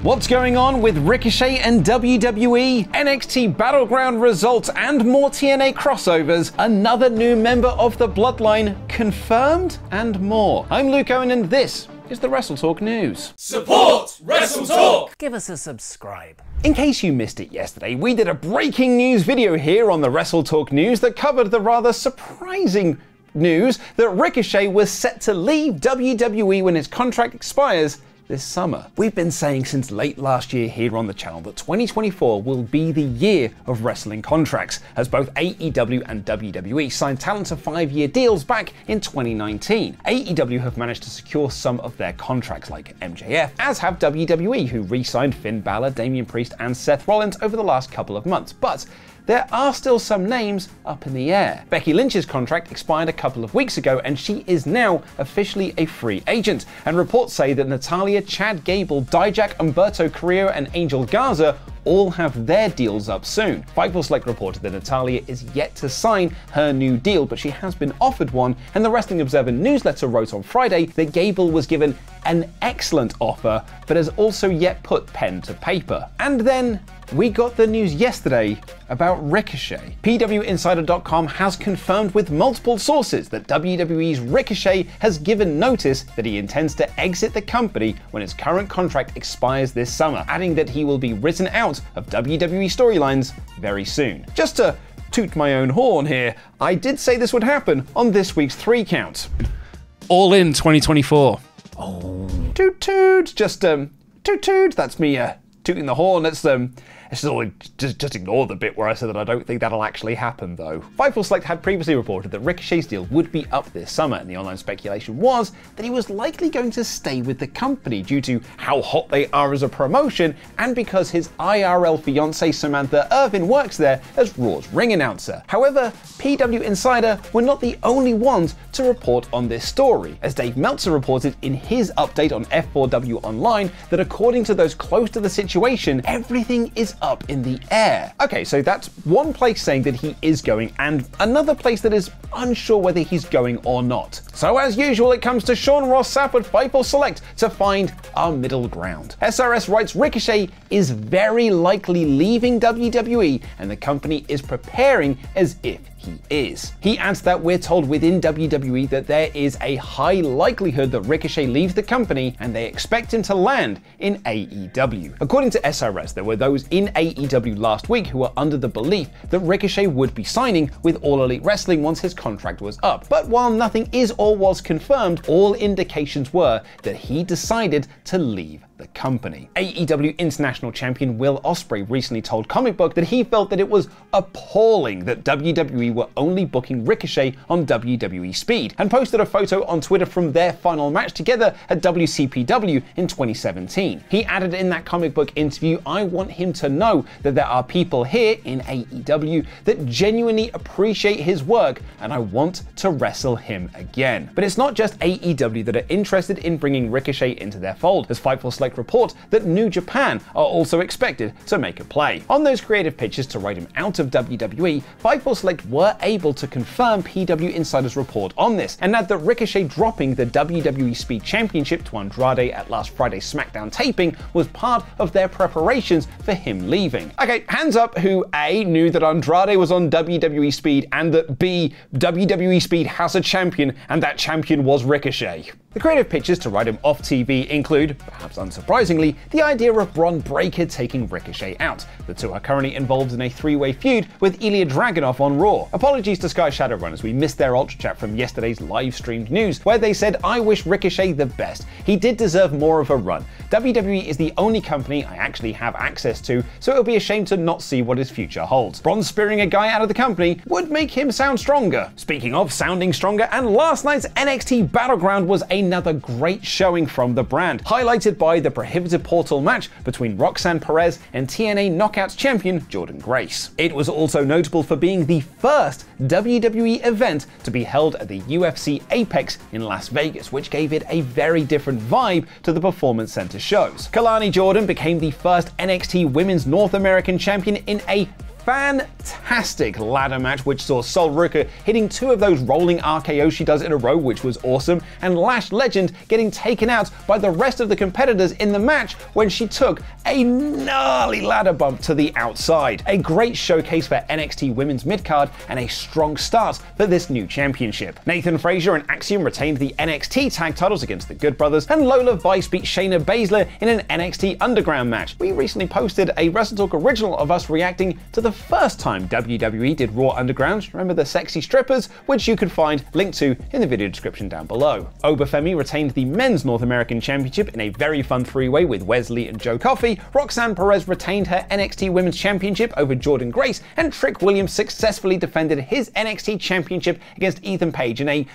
What's going on with Ricochet and WWE, NXT Battleground results, and more TNA crossovers, another new member of the Bloodline confirmed, and more. I'm Luke Owen, and this is the WrestleTalk News. Support WrestleTalk! Give us a subscribe. In case you missed it yesterday, we did a breaking news video here on the WrestleTalk News that covered the rather surprising news that Ricochet was set to leave WWE when his contract expires this summer. We've been saying since late last year here on the channel that 2024 will be the year of wrestling contracts, as both AEW and WWE signed talent to 5-year deals back in 2019. AEW have managed to secure some of their contracts like MJF, as have WWE, who re-signed Finn Balor, Damian Priest, and Seth Rollins over the last couple of months. But there are still some names up in the air. Becky Lynch's contract expired a couple of weeks ago, and she is now officially a free agent. And reports say that Natalya, Chad Gable, Dijak, Humberto Carrillo, and Angel Garza all have their deals up soon. Fightful Select reported that Natalya is yet to sign her new deal, but she has been offered one, and the Wrestling Observer newsletter wrote on Friday that Gable was given an excellent offer, but has also yet put pen to paper. And then we got the news yesterday about Ricochet. PWInsider.com has confirmed with multiple sources that WWE's Ricochet has given notice that he intends to exit the company when his current contract expires this summer, adding that he will be written out of WWE storylines very soon. Just to toot my own horn here, I did say this would happen on this week's 3 Count. All in 2024. Oh, toot toot, just toot toot. That's me tooting the horn. Just ignore the bit where I said that I don't think that'll actually happen, though. Fightful Select had previously reported that Ricochet's deal would be up this summer, and the online speculation was that he was likely going to stay with the company due to how hot they are as a promotion, and because his IRL fiancée Samantha Irvin works there as Raw's ring announcer. However, PW Insider were not the only ones to report on this story, as Dave Meltzer reported in his update on F4W Online that according to those close to the situation, everything is up in the air. Okay, so that's one place saying that he is going, and another place that is unsure whether he's going or not. So as usual, it comes to Sean Ross Sapp at Fightful Select to find our middle ground. SRS writes Ricochet is very likely leaving WWE, and the company is preparing as if he is. He adds that we're told within WWE that there is a high likelihood that Ricochet leaves the company, and they expect him to land in AEW. According to SRS, there were those in AEW last week who were under the belief that Ricochet would be signing with All Elite Wrestling once his contract was up. But while nothing is or was confirmed, all indications were that he decided to leave the company. AEW International Champion Will Ospreay recently told Comic Book that he felt that it was appalling that WWE were only booking Ricochet on WWE Speed, and posted a photo on Twitter from their final match together at WCPW in 2017. He added in that Comic Book interview, "I want him to know that there are people here in AEW that genuinely appreciate his work, and I want to wrestle him again." But it's not just AEW that are interested in bringing Ricochet into their fold, as Fightful Select report that New Japan are also expected to make a play. On those creative pitches to write him out of WWE, Fightful Select were able to confirm PW Insider's report on this, and add that Ricochet dropping the WWE Speed Championship to Andrade at last Friday's SmackDown taping was part of their preparations for him leaving. Okay, hands up who A, knew that Andrade was on WWE Speed, and that B, WWE Speed has a champion, and that champion was Ricochet. The creative pitches to write him off TV include, perhaps unsurprisingly, the idea of Bron Breakker taking Ricochet out. The two are currently involved in a 3-way feud with Ilya Dragunov on Raw. Apologies to Sky Shadowrunners, we missed their Ultra Chat from yesterday's live-streamed news, where they said, "I wish Ricochet the best. He did deserve more of a run. WWE is the only company I actually have access to, so it would be a shame to not see what his future holds. Bron spearing a guy out of the company would make him sound stronger." Speaking of sounding stronger, and last night's NXT Battleground was another great showing from the brand, highlighted by the prohibited portal match between Roxanne Perez and TNA Knockouts champion Jordynne Grace. It was also notable for being the first WWE event to be held at the UFC Apex in Las Vegas, which gave it a very different vibe to the Performance Center shows. Kalani Jordan became the first NXT Women's North American champion in a fantastic ladder match which saw Sol Ruca hitting 2 of those rolling RKOs she does in a row, which was awesome, and Lash Legend getting taken out by the rest of the competitors in the match when she took a gnarly ladder bump to the outside. A great showcase for NXT Women's Midcard and a strong start for this new championship. Nathan Frazier and Axiom retained the NXT tag titles against the Good Brothers, and Lola Vice beat Shayna Baszler in an NXT Underground match. We recently posted a WrestleTalk original of us reacting to the first time WWE did Raw Underground. Remember the sexy strippers, which you can find linked to in the video description down below. Obafemi retained the Men's North American Championship in a very fun 3-way with Wesley and Joe Coffey. Roxanne Perez retained her NXT Women's Championship over Jordan Grace, and Trick Williams successfully defended his NXT Championship against Ethan Page in a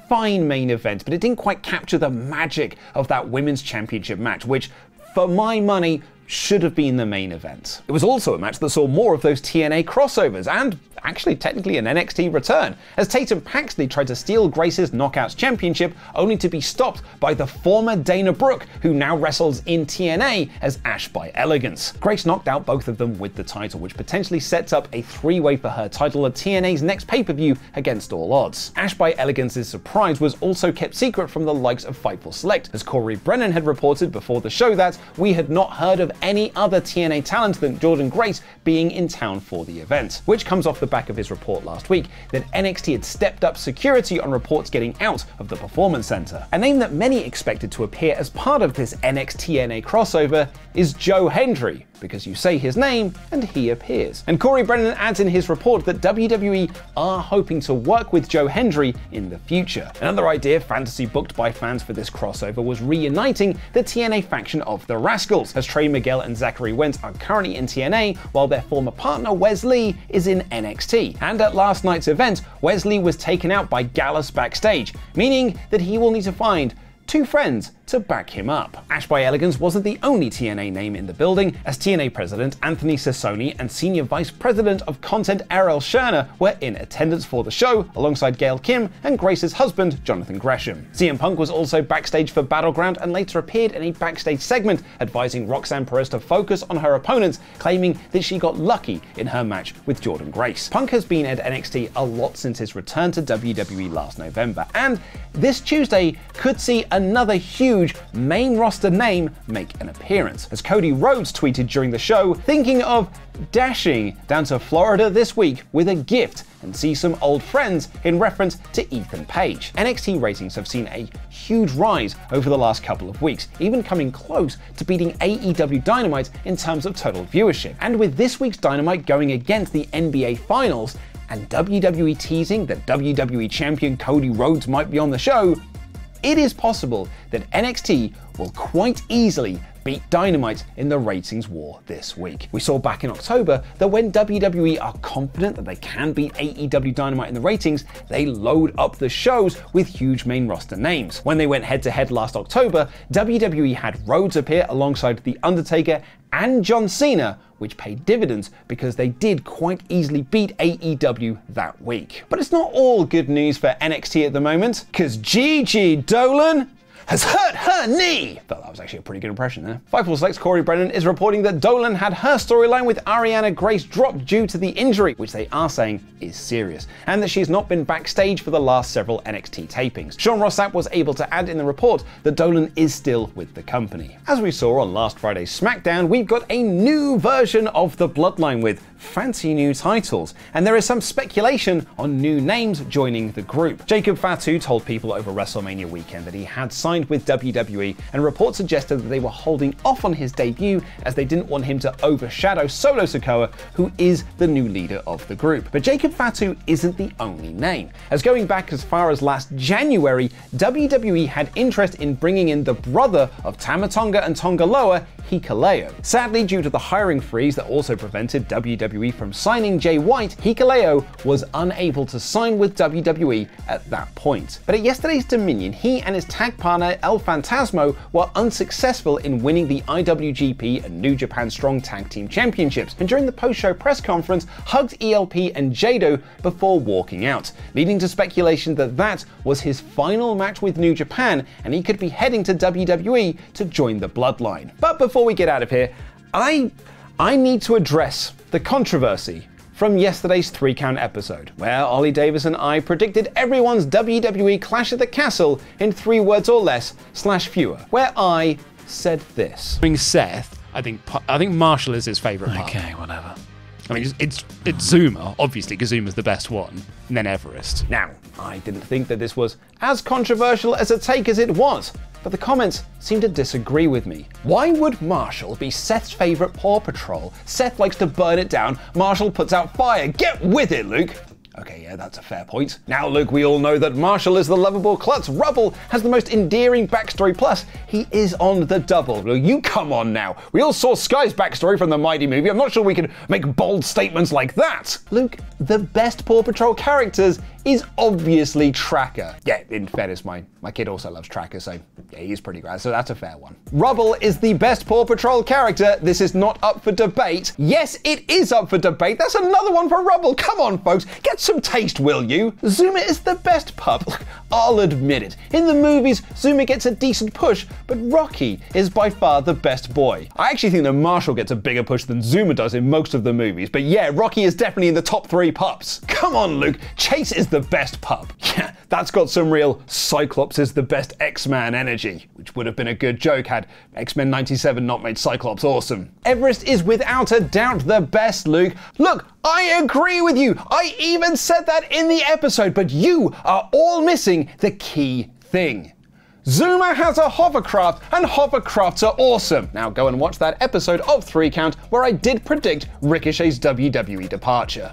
fine main event, but it didn't quite capture the magic of that Women's Championship match, which, for my money, should have been the main event. It was also a match that saw more of those TNA crossovers, and actually technically an NXT return, as Tatum Paxley tried to steal Grace's Knockouts Championship, only to be stopped by the former Dana Brooke, who now wrestles in TNA as Ash by Elegance. Grace knocked out both of them with the title, which potentially sets up a 3-way for her title at TNA's next pay-per-view against all odds. Ash by Elegance's surprise was also kept secret from the likes of Fightful Select, as Corey Brennan had reported before the show that we had not heard of any other TNA talent than Jordan Grace being in town for the event, which comes off the back of his report last week that NXT had stepped up security on reports getting out of the Performance Center. A name that many expected to appear as part of this NXT-TNA crossover is Joe Hendry, because you say his name and he appears. And Corey Brennan adds in his report that WWE are hoping to work with Joe Hendry in the future. Another idea fantasy booked by fans for this crossover was reuniting the TNA faction of the Rascals, as Trey Miguel and Zachary Wentz are currently in TNA while their former partner Wes Lee is in NXT. And at last night's event, Wes Lee was taken out by Gallus backstage, meaning that he will need to find 2 friends to back him up. Ash by Elegance wasn't the only TNA name in the building, as TNA President Anthony Sassoni and Senior Vice President of Content Errol Scherner were in attendance for the show, alongside Gail Kim and Grace's husband, Jonathan Gresham. CM Punk was also backstage for Battleground and later appeared in a backstage segment advising Roxanne Perez to focus on her opponents, claiming that she got lucky in her match with Jordan Grace. Punk has been at NXT a lot since his return to WWE last November, and this Tuesday could see another huge main roster name make an appearance, as Cody Rhodes tweeted during the show, thinking of dashing down to Florida this week with a gift and see some old friends, in reference to Ethan Page. NXT ratings have seen a huge rise over the last couple of weeks, even coming close to beating AEW Dynamite in terms of total viewership. And with this week's Dynamite going against the NBA Finals, and WWE teasing that WWE Champion Cody Rhodes might be on the show, it is possible that NXT will quite easily beat Dynamite in the ratings war this week. We saw back in October that when WWE are confident that they can beat AEW Dynamite in the ratings, they load up the shows with huge main roster names. When they went head-to-head last October, WWE had Rhodes appear alongside The Undertaker and John Cena, which paid dividends because they did quite easily beat AEW that week. But it's not all good news for NXT at the moment, because Gigi Dolan has hurt her knee. Thought that was actually a pretty good impression there. Fightful Select's Corey Brennan is reporting that Dolan had her storyline with Ariana Grace dropped due to the injury, which they are saying is serious, and that she's not been backstage for the last several NXT tapings. Sean Ross Sapp was able to add in the report that Dolan is still with the company. As we saw on last Friday's SmackDown, we've got a new version of the Bloodline with fancy new titles, and there is some speculation on new names joining the group. Jacob Fatu told people over WrestleMania weekend that he had signed with WWE, and reports suggested that they were holding off on his debut as they didn't want him to overshadow Solo Sikoa, who is the new leader of the group. But Jacob Fatu isn't the only name, as going back as far as last January, WWE had interest in bringing in the brother of Tama Tonga and Tonga Loa, Hikuleo. Sadly, due to the hiring freeze that also prevented WWE from signing Jay White, Hikuleo was unable to sign with WWE at that point. But at yesterday's Dominion, he and his tag partner El Fantasmo were unsuccessful in winning the IWGP and New Japan Strong Tag Team Championships, and during the post-show press conference, hugged ELP and Jado before walking out, leading to speculation that that was his final match with New Japan, and he could be heading to WWE to join the Bloodline. But before we get out of here, I need to address the controversy from yesterday's 3-count episode, where Ollie Davis and I predicted everyone's WWE Clash at the Castle in 3 words or less / fewer, where I said this. Seth, I think Marshall is his favourite part. Okay, whatever. I mean, it's Zuma, obviously, because Zuma's the best one, and then Everest. Now, I didn't think that this was as controversial as a take as it was, but the comments seem to disagree with me. Why would Marshall be Seth's favourite Paw Patrol? Seth likes to burn it down, Marshall puts out fire. Get with it, Luke! Okay, yeah, that's a fair point. Now, Luke, we all know that Marshall is the lovable klutz. Rubble has the most endearing backstory, plus he is on the double. Luke, you come on now. We all saw Sky's backstory from the Mighty movie. I'm not sure we can make bold statements like that. Luke, the best Paw Patrol characters is obviously Tracker. Yeah, in fairness, my kid also loves Tracker, so yeah, he's pretty great, so that's a fair one. Rubble is the best Paw Patrol character. This is not up for debate. Yes, it is up for debate. That's another one for Rubble. Come on, folks. Get some taste, will you? Zuma is the best pup. Look, I'll admit it. In the movies, Zuma gets a decent push, but Rocky is by far the best boy. I actually think that Marshall gets a bigger push than Zuma does in most of the movies, but yeah, Rocky is definitely in the top 3 pups. Come on, Luke. Chase is the best pup. Yeah, that's got some real Cyclops is the best X-Man energy, which would have been a good joke had X-Men 97 not made Cyclops awesome. Everest is without a doubt the best, Luke. Look, I agree with you. I even said that in the episode, but you are all missing the key thing. Zuma has a hovercraft, and hovercrafts are awesome. Now go and watch that episode of 3 Count where I did predict Ricochet's WWE departure.